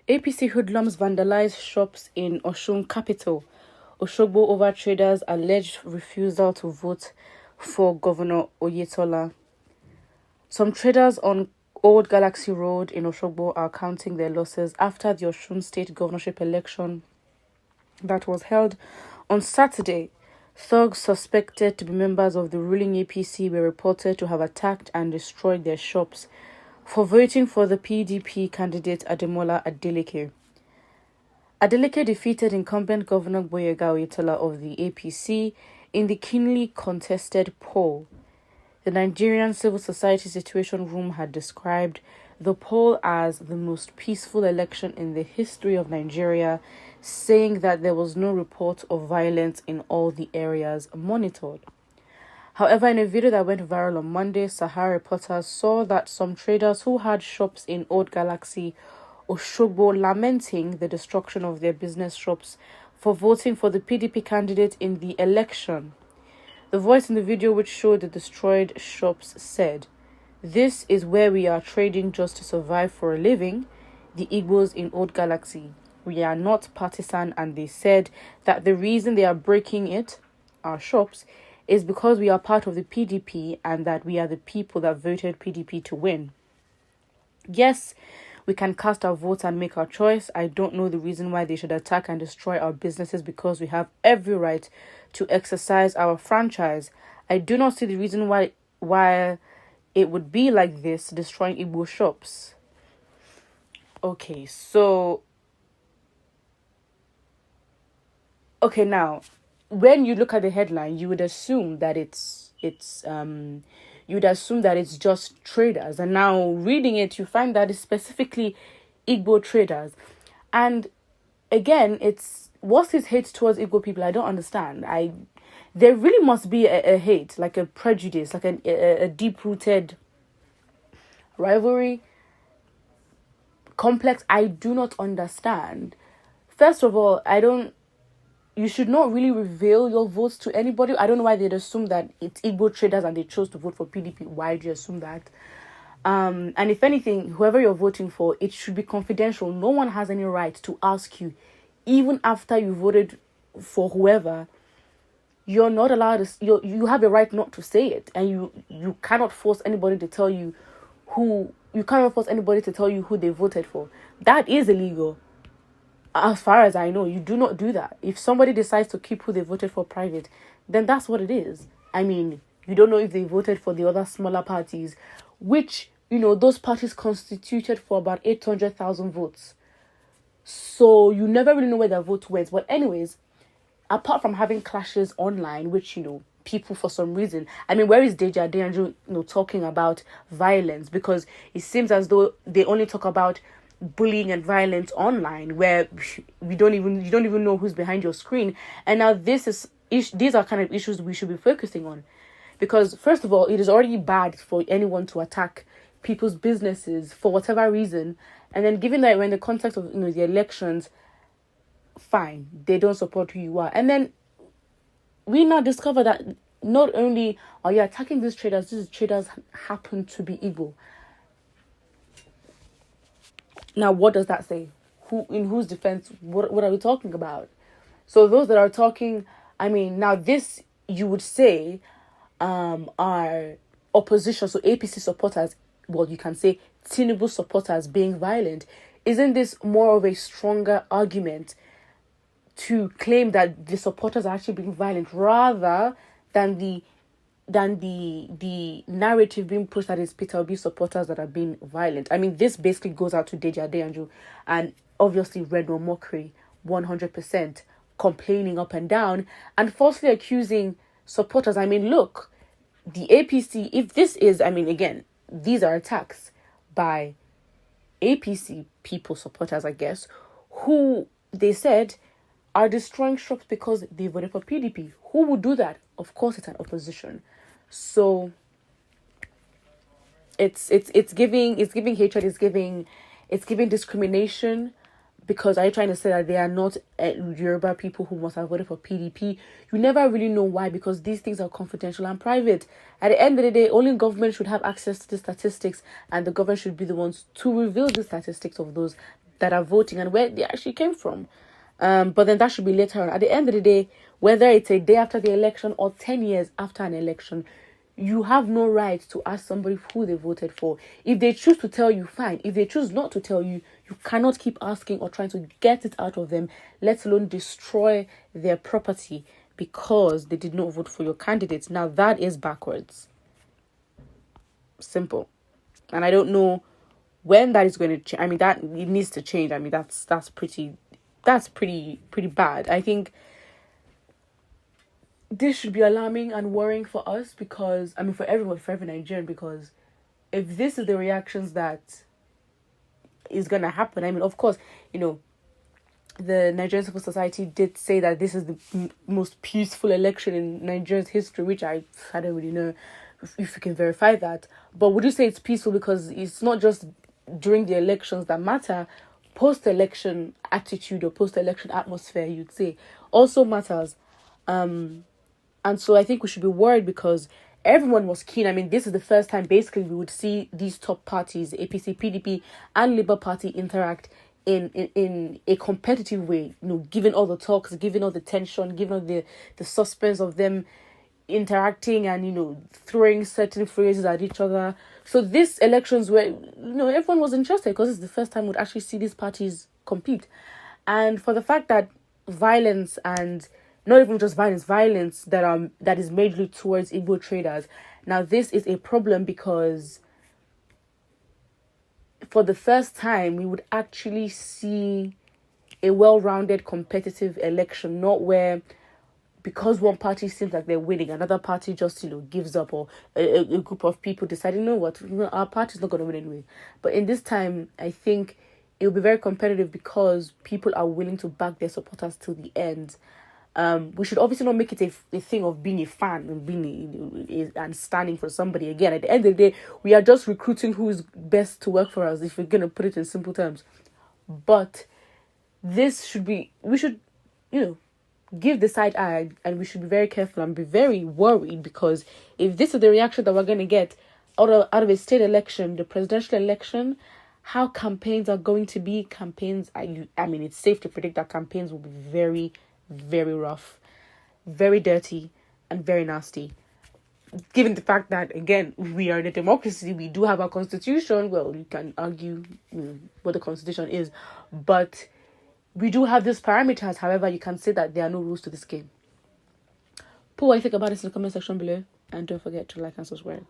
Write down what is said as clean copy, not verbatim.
APC hoodlums vandalized shops in Osun capital, Osogbo over traders' alleged refusal to vote for Governor Oyetola. Some traders on Old Galaxy Road in Osogbo are counting their losses after the Osun state governorship election that was held on Saturday. Thugs suspected to be members of the ruling APC were reported to have attacked and destroyed their shops for voting for the PDP candidate Ademola Adeleke. Adeleke defeated incumbent Governor Gboyega Oyetola of the APC in the keenly contested poll. The Nigerian Civil Society Situation Room had described the poll as the most peaceful election in the history of Nigeria, saying that there was no report of violence in all the areas monitored. However, in a video that went viral on Monday, Sahara reporters saw that some traders who had shops in Old Galaxy, Osogbo, lamenting the destruction of their business shops for voting for the PDP candidate in the election. The voice in the video, which showed the destroyed shops, said, "This is where we are trading just to survive for a living, the Igbos in Old Galaxy. We are not partisan," and they said that the reason they are breaking our shops, is because we are part of the PDP and that we are the people that voted PDP to win. Yes, we can cast our votes and make our choice. I don't know the reason why they should attack and destroy our businesses because we have every right to exercise our franchise. I do not see the reason why it would be like this, destroying Igbo shops. Okay, now, when you look at the headline, you would assume that it's just traders. And now reading it, you find that it's specifically Igbo traders. And again, what's this hate towards Igbo people? I don't understand. There really must be a hate, like a prejudice, like a deep-rooted rivalry, complex. I do not understand. First of all, you should not really reveal your votes to anybody. I don't know why they'd assume that it's Igbo traders and they chose to vote for PDP. Why do you assume that? And if anything, whoever you're voting for, it should be confidential. No one has any right to ask you, even after you voted for whoever. You're not allowed to. You have a right not to say it, and you cannot force anybody to tell you who. You cannot force anybody to tell you who they voted for. That is illegal. As far as I know, you do not do that. If somebody decides to keep who they voted for private, then that's what it is. I mean, you don't know if they voted for the other smaller parties, which, those parties constituted for about 800,000 votes. So you never really know where their vote went. But anyways, apart from having clashes online, which, people for some reason, where is Deji Adeyanju, talking about violence? Because it seems as though they only talk about bullying and violence online, where you don't even know who's behind your screen. And now these are kind of issues we should be focusing on, because first of all, it is already bad for anyone to attack people's businesses for whatever reason, and then given that we're in the context of the elections, fine, they don't support who you are, and then we now discover that not only are you attacking these traders happen to be Igbo. Now, what does that say? In whose defense? What are we talking about? So those that are talking, now this, you would say, are opposition. So APC supporters, well, you can say Tinubu supporters being violent. Isn't this more of a stronger argument to claim that the supporters are actually being violent rather than the narrative being pushed that it's Peter Obi supporters that are being violent? This basically goes out to Deji Adeyanju and obviously Reno Mockery, 100%, complaining up and down and falsely accusing supporters. Look, the APC, if this is, again, these are attacks by APC people, supporters, I guess, who they said are destroying shops because they voted for PDP. Who would do that? Of course, it's an opposition. So it's giving hatred, it's giving discrimination, because are you trying to say that they are not Yoruba people who must have voted for PDP? You never really know why, because these things are confidential and private. At the end of the day, only government should have access to the statistics, and the government should be the ones to reveal the statistics of those that are voting and where they actually came from. But then that should be later on. At the end of the day, whether it's a day after the election or 10 years after an election, you have no right to ask somebody who they voted for. If they choose to tell you, fine. If they choose not to tell you, you cannot keep asking or trying to get it out of them, let alone destroy their property because they did not vote for your candidates. Now, that is backwards. Simple. And I don't know when that is going to change. I mean, that it needs to change. I mean, that's pretty bad. I think this should be alarming and worrying for us because, I mean, for everyone, for every Nigerian, because if this is the reactions that is going to happen, I mean, of course, the Nigerian Civil Society did say that this is the most peaceful election in Nigeria's history, which I don't really know if you can verify that. But would you say it's peaceful because it's not just during the elections that matter? Post-election attitude or post-election atmosphere, you'd say, also matters. And so I think we should be worried because everyone was keen. I mean, this is the first time basically we would see these top parties, APC, PDP, and Labour Party interact in a competitive way, given all the talks, given all the tension, given all the suspense of them interacting and, throwing certain phrases at each other. So these elections where, everyone was interested because it's the first time we'd actually see these parties compete. And for the fact that violence and not even just violence that is majorly towards Igbo traders. Now, this is a problem because for the first time, we would actually see a well-rounded competitive election, not where because one party seems like they're winning, another party just, gives up, or a group of people deciding, our party's not going to win anyway. But in this time, I think it will be very competitive because people are willing to back their supporters till the end. We should obviously not make it a thing of being a fan and being and standing for somebody. Again, at the end of the day, we are just recruiting who is best to work for us, if we're going to put it in simple terms. But we should, give the side eye, and we should be very careful and be very worried because if this is the reaction that we're going to get out of a state election, the presidential election, how campaigns are going to be. Campaigns, I mean, it's safe to predict that campaigns will be very, very rough, very dirty, and very nasty. Given the fact that, again, we are in a democracy, we do have our constitution. Well, you can argue what the constitution is, but we do have these parameters. However, you can say that there are no rules to this game. Put what you think about this in the comment section below, and don't forget to like and subscribe.